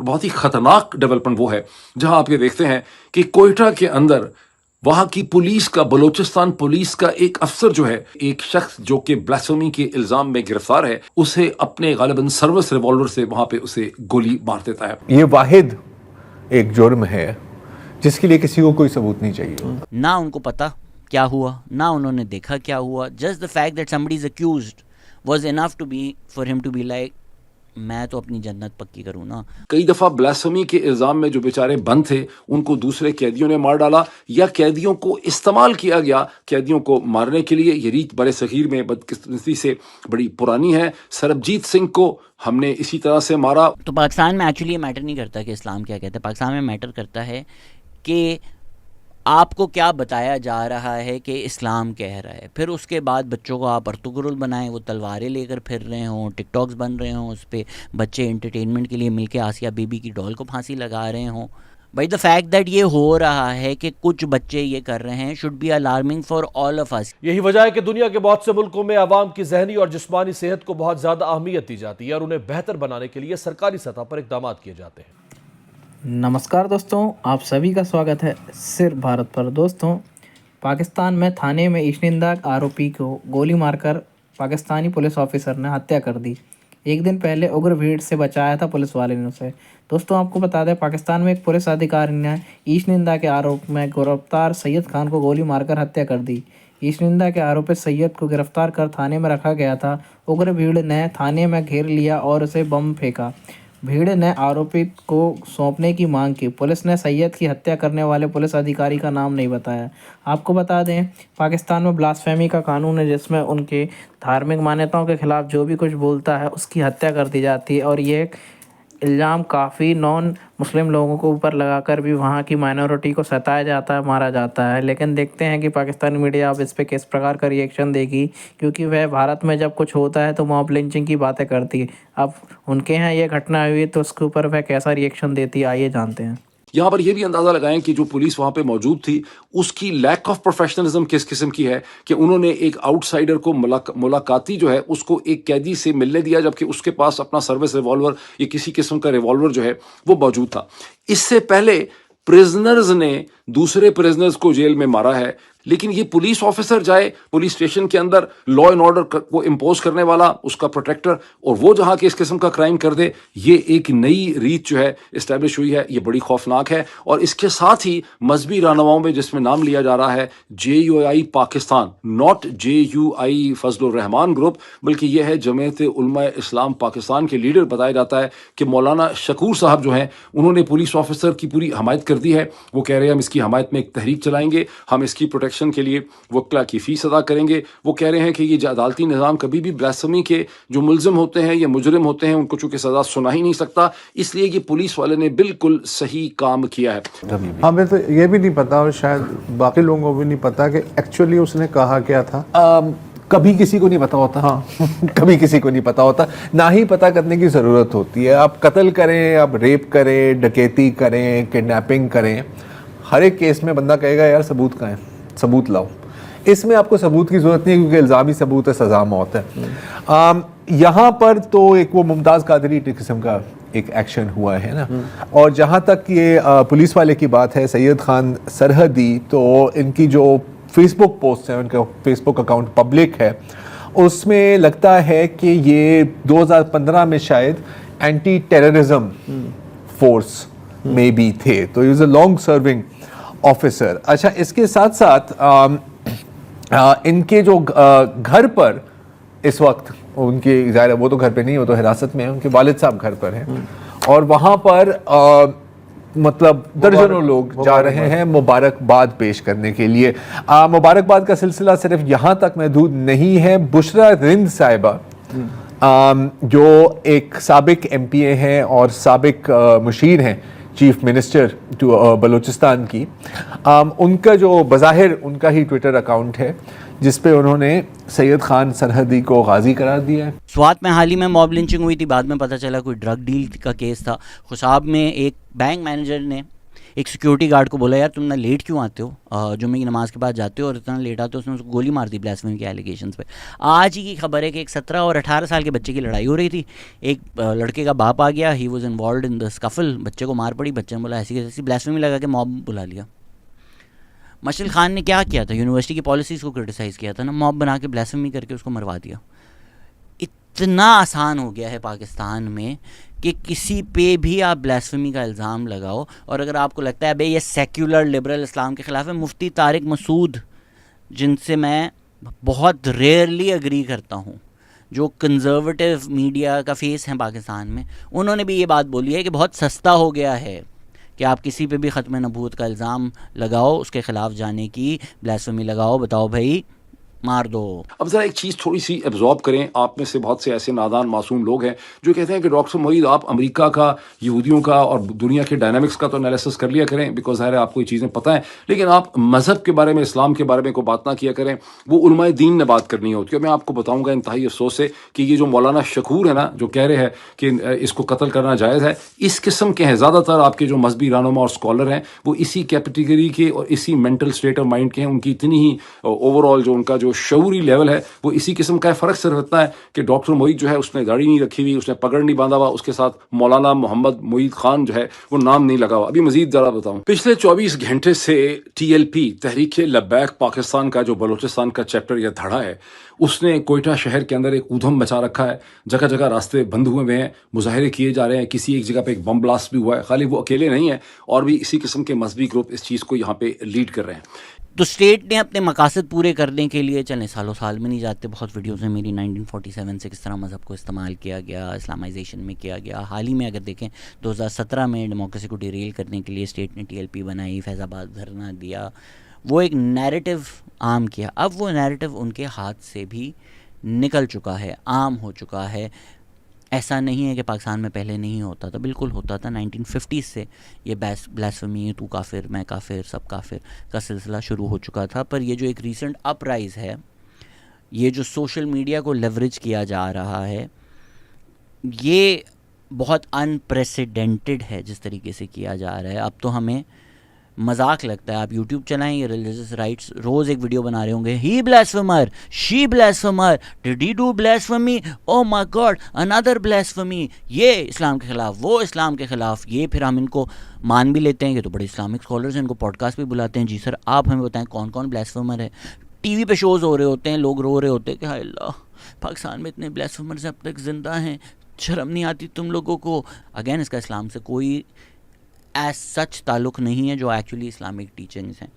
बहुत ही खतरनाक डेवलपमेंट वो है जहां आप ये देखते हैं कि कोयटा के अंदर वहां की पुलिस का, बलूचिस्तान पुलिस का एक अफसर जो है, एक शख्स जो कि ब्लास्फेमी के इल्जाम में गिरफ्तार है, उसे अपने गालिबन सर्विस रिवॉल्वर से वहां पे उसे गोली मार देता है। ये वाहिद एक जुर्म है जिसके लिए किसी को कोई सबूत नहीं चाहिए। ना उनको पता क्या हुआ, ना उन्होंने देखा क्या हुआ। Just the fact that somebody is accused was enough to be for him to be like मैं तो अपनी जन्नत पक्की करूं ना। कई दफा ब्लास्फेमी के इल्जाम में जो बेचारे बंद थे उनको दूसरे कैदियों ने मार डाला या कैदियों को इस्तेमाल किया गया कैदियों को मारने के लिए। ये रीत बड़े सगीर में बदकिस्मती से बड़ी पुरानी है। सरबजीत सिंह को हमने इसी तरह से मारा। तो पाकिस्तान में एक्चुअली ये मैटर नहीं करता कि इस्लाम क्या कहता है, पाकिस्तान में मैटर करता है कि आपको क्या बताया जा रहा है कि इस्लाम कह रहा है। फिर उसके बाद बच्चों को आप अर्तुगरुल बनाएं, वो तलवारें लेकर फिर रहे हों, टिकटॉक्स बन रहे हों, उस पर बच्चे एंटरटेनमेंट के लिए मिलके आसिया बीबी की डॉल को फांसी लगा रहे हों। भाई द फैक्ट दैट ये हो रहा है कि कुछ बच्चे ये कर रहे हैं should be alarming for all of us. यही वजह है कि दुनिया के बहुत से मुल्कों में आवाम की जहनी और जिस्मानी सेहत को बहुत ज़्यादा अहमियत दी जाती है और उन्हें बेहतर बनाने के लिए सरकारी सतह पर इकदाम किए जाते हैं। नमस्कार दोस्तों, आप सभी का स्वागत है सिर्फ भारत पर। दोस्तों, पाकिस्तान में थाने में ईशनिंदा आरोपी को गोली मारकर पाकिस्तानी पुलिस ऑफिसर ने हत्या कर दी। एक दिन पहले उग्र भीड़ से बचाया था पुलिस वाले ने उसे। दोस्तों, आपको बता दें, पाकिस्तान में एक पुलिस अधिकारी ने ईशनिंदा के आरोप में गिरफ्तार सैयद खान को गोली मारकर हत्या कर दी। ईशनिंदा के आरोपी सैयद को गिरफ्तार कर थाने में रखा गया था। उग्र भीड़ ने थाने में घेर लिया और उसे बम फेंका। भीड़ ने आरोपी को सौंपने की मांग की। पुलिस ने सैयद की हत्या करने वाले पुलिस अधिकारी का नाम नहीं बताया। आपको बता दें, पाकिस्तान में ब्लास्फेमी का कानून है जिसमें उनके धार्मिक मान्यताओं के खिलाफ जो भी कुछ बोलता है उसकी हत्या कर दी जाती है। और ये इल्ज़ाम काफ़ी नॉन मुस्लिम लोगों को ऊपर लगाकर भी वहाँ की माइनॉरिटी को सताया जाता है, मारा जाता है। लेकिन देखते हैं कि पाकिस्तानी मीडिया अब इस पे किस प्रकार का रिएक्शन देगी, क्योंकि वह भारत में जब कुछ होता है तो मॉब लिंचिंग की बातें करती है। अब उनके यहाँ ये घटना हुई तो उसके ऊपर वह कैसा रिएक्शन देती है, आइए जानते हैं। यहाँ पर यह भी अंदाजा लगाएं कि जो पुलिस वहां पे मौजूद थी उसकी लैक ऑफ प्रोफेशनलिज्म किस किस्म की है कि उन्होंने एक आउटसाइडर को मुलाकाती जो है उसको एक कैदी से मिलने दिया जबकि उसके पास अपना सर्विस रिवॉल्वर या किसी किस्म का रिवॉल्वर जो है वो मौजूद था। इससे पहले प्रिजनर्स ने दूसरे प्रिजनर्स को जेल में मारा है, लेकिन ये पुलिस ऑफिसर जाए पुलिस स्टेशन के अंदर लॉ एंड ऑर्डर को इम्पोज करने वाला, उसका प्रोटेक्टर, और वो जहां के इस किस्म का क्राइम कर दे, ये एक नई रीत जो है इस्टेब्लिश हुई है। ये बड़ी खौफनाक है। और इसके साथ ही मजहबी रहनुमाओं में जिसमें नाम लिया जा रहा है JUI Pakistan, not JUI Fazlur Rahman group, बल्कि यह है जमीयत उलमा इस्लाम पाकिस्तान के लीडर बताया जाता है कि मौलाना शकूर साहब जो हैं उन्होंने पुलिस ऑफिसर की पूरी हमायत कर दी है। वो कह रहे हैं हम इसकी हमायत में एक तहरीक चलाएंगे, हम इसकी प्रोटेक्शन के लिए वकला की फीस अदा करेंगे। वो कह रहे हैं कि ये अदालती निज़ाम कभी भी ब्लास्फेमी के जो मुलजिम होते हैं या मुजरिम होते हैं उनको चूंकि सजा सुना ही नहीं सकता, इसलिए ये पुलिस वाले ने बिल्कुल सही काम किया है। हमें तो ये भी नहीं पता और शायद बाकी लोगों को भी नहीं पता कि एक्चुअली उसने कहा क्या था। कभी किसी को नहीं पता होता। हाँ कभी किसी को नहीं पता होता, ना ही पता करने की ज़रूरत होती है। आप कत्ल करें, आप रेप करें, डकैती करें, किडनैपिंग करें, हर एक केस में बंदा कहेगा यार सबूत कहाँ है, सबूत लाओ। इसमें आपको सबूत की ज़रूरत नहीं है क्योंकि इल्ज़ामी सबूत है, सज़ा मौत है। यहाँ पर तो एक वो मुमताज़ कादरी किस्म का एक एक्शन हुआ है ना। और जहाँ तक ये पुलिस वाले की बात है, सैयद खान सरहदी, तो इनकी जो फेसबुक पोस्ट है, उनका फेसबुक अकाउंट पब्लिक है, उसमें लगता है कि ये 2015 में शायद एंटी टेररिज्म फोर्स में भी थे, तो is a long serving officer. अच्छा, इसके साथ साथ इनके जो घर पर इस वक्त उनके ज़ाहिर वो तो घर पे नहीं, वो तो हिरासत में है, उनके वालिद साहब घर पर हैं और वहाँ पर मतलब दर्जनों लोग जा रहे हैं मुबारकबाद पेश करने के लिए। मुबारकबाद का सिलसिला सिर्फ यहाँ तक महदूद नहीं है। बुशरा रिंद साहिबा जो एक साबिक MPA हैं और साबिक मुशीर हैं, चीफ मिनिस्टर बलूचिस्तान की, उनका जो बज़ाहिर उनका ही ट्विटर अकाउंट है जिस पे उन्होंने सैयद खान सरहदी को गाजी करार दिया है। स्वात में हाल ही में मॉब लिंचिंग हुई थी, बाद में पता चला कोई ड्रग डील का केस था। खुशाब में एक बैंक मैनेजर ने एक सिक्योरिटी गार्ड को बोला यार तुम ना लेट क्यों आते हो, जुम्मे की नमाज़ के बाद जाते हो और इतना लेट आते हो, उसने उसको गोली मार दी ब्लास्फेमी के एलिगेशंस पे। आज ही की खबर है कि एक 17 और 18 साल के बच्चे की लड़ाई हो रही थी, एक लड़के का बाप आ गया, he was involve in the scuffle, बच्चे को मार पड़ी, बच्चे ने बोला ऐसी ऐसी ब्लास्फेमी लगा के मॉब बुला लिया। मशल खान ने क्या किया था, यूनिवर्सिटी की पॉलिसीज़ को क्रिटिसाइज़ किया था ना, मॉब बना के ब्लास्फेमी करके उसको मरवा दिया। इतना आसान हो गया है पाकिस्तान में कि किसी पे भी आप ब्लास्फेमी का इल्ज़ाम लगाओ, और अगर आपको लगता है भाई ये सेक्युलर लिबरल इस्लाम के ख़िलाफ़ है, मुफ्ती तारिक मसूद जिनसे मैं बहुत रेयरली एग्री करता हूँ, जो कंजर्वेटिव मीडिया का फेस है पाकिस्तान में, उन्होंने भी ये बात बोली है कि बहुत सस्ता हो गया है कि आप किसी पे भी ख़त्म नबूवत का इल्ज़ाम लगाओ, उसके ख़िलाफ़ जाने की ब्लास्फेमी लगाओ, बताओ भाई मार दो। अब ज़रा एक चीज़ थोड़ी सी एब्जॉर्ब करें, आप में से बहुत से ऐसे नादान मासूम लोग हैं जो कहते हैं कि डॉक्टर मोईद आप अमेरिका का, यहूदियों का और दुनिया के डायनामिक्स का तो एनालिसिस कर लिया करें, बिकॉज ज़ाहिर है आपको ये चीज़ें पता है, लेकिन आप मज़हब के बारे में, इस्लाम के बारे में कोई बात ना किया करें, वो उलमाए दीन ने बात करनी होती है। मैं आपको बताऊँगा इंतहाई अफसोस से कि ये जो मौलाना शकूर है ना, जो कह रहे हैं कि इसको कत्ल करना जायज़ है, इस किस्म के हैं ज़्यादातर आपके जो मजहबी रहनुमा और स्कॉलर हैं, वो इसी कैटेगरी के और इसी मेंटल स्टेट ऑफ माइंड के हैं। उनकी इतनी ही ओवरऑल जो उनका जो शऊरी लेवल है वो इसी किस्म का है। फ़र्क सिर्फ इतना है कि डॉक्टर मोईद जो है उसने गाड़ी नहीं रखी हुई, उसने पगड़ नहीं बांधा हुआ, उसके साथ मौलाना मोहम्मद मोईद खान जो है वो नाम नहीं लगा हुआ। अभी मजीद ज़रा बताऊं, पिछले 24 घंटे से TLP तहरीक लब्बैक पाकिस्तान का जो बलूचिस्तान का चैप्टर या धड़ा है, उसने कोयटा शहर के अंदर एक ऊधम मचा रखा है। जगह जगह रास्ते बंद हुए हैं, मुजाहरे किए जा रहे हैं, किसी एक जगह पे एक बम ब्लास्ट भी हुआ है। खाली वो अकेले नहीं है, और भी इसी किस्म के मजहबी ग्रुप इस चीज़ को यहाँ पे लीड कर रहे हैं। तो स्टेट ने अपने मकासद पूरे करने के लिए, चलें सालों साल में नहीं जाते, बहुत वीडियोज़ हैं मेरी 1947 से किस तरह मज़हब को इस्तेमाल किया गया, इस्लामाइजेशन में किया गया। हाल ही में अगर देखें 2017 में डेमोक्रेसी को डिरेल करने के लिए स्टेट ने TLP बनाई, फैज़ाबाद धरना दिया, वो एक नैरेटिव आम किया। अब वो नैरेटिव उनके हाथ से भी निकल चुका है, आम हो चुका है। ऐसा नहीं है कि पाकिस्तान में पहले नहीं होता था, बिल्कुल होता था। 1950 से ये ब्लास्फेमी, तू काफिर मैं काफिर सब काफिर का सिलसिला शुरू हो चुका था। पर ये जो एक रीसेंट अपराइज है, ये जो सोशल मीडिया को लेवरेज किया जा रहा है, ये बहुत अनप्रेसिडेंटेड है जिस तरीके से किया जा रहा है। अब तो हमें मजाक लगता है। आप YouTube चलाएं, ये रिलीजियस राइट्स रोज़ एक वीडियो बना रहे होंगे, he blasphemer, she blasphemer, did he do blasphemy, oh my God another blasphemy, ये इस्लाम के ख़िलाफ़, वो इस्लाम के ख़िलाफ़। ये फिर हम इनको मान भी लेते हैं कि तो बड़े इस्लामिक स्कॉलर्स हैं, इनको पॉडकास्ट भी बुलाते हैं, जी सर आप हमें बताएं कौन कौन ब्लास्फेमर है। TV पे शोज़ हो रहे होते हैं, लोग रो रहे होते हैं कि हाय अल्लाह पाकिस्तान में इतने ब्लास्फेमर्स अब तक ज़िंदा हैं, शर्म नहीं आती तुम लोगों को। अगेन इसका इस्लाम से कोई एज सच ताल्लुक़ नहीं है, जो एक्चुअली इस्लामिक टीचिंग्स हैं।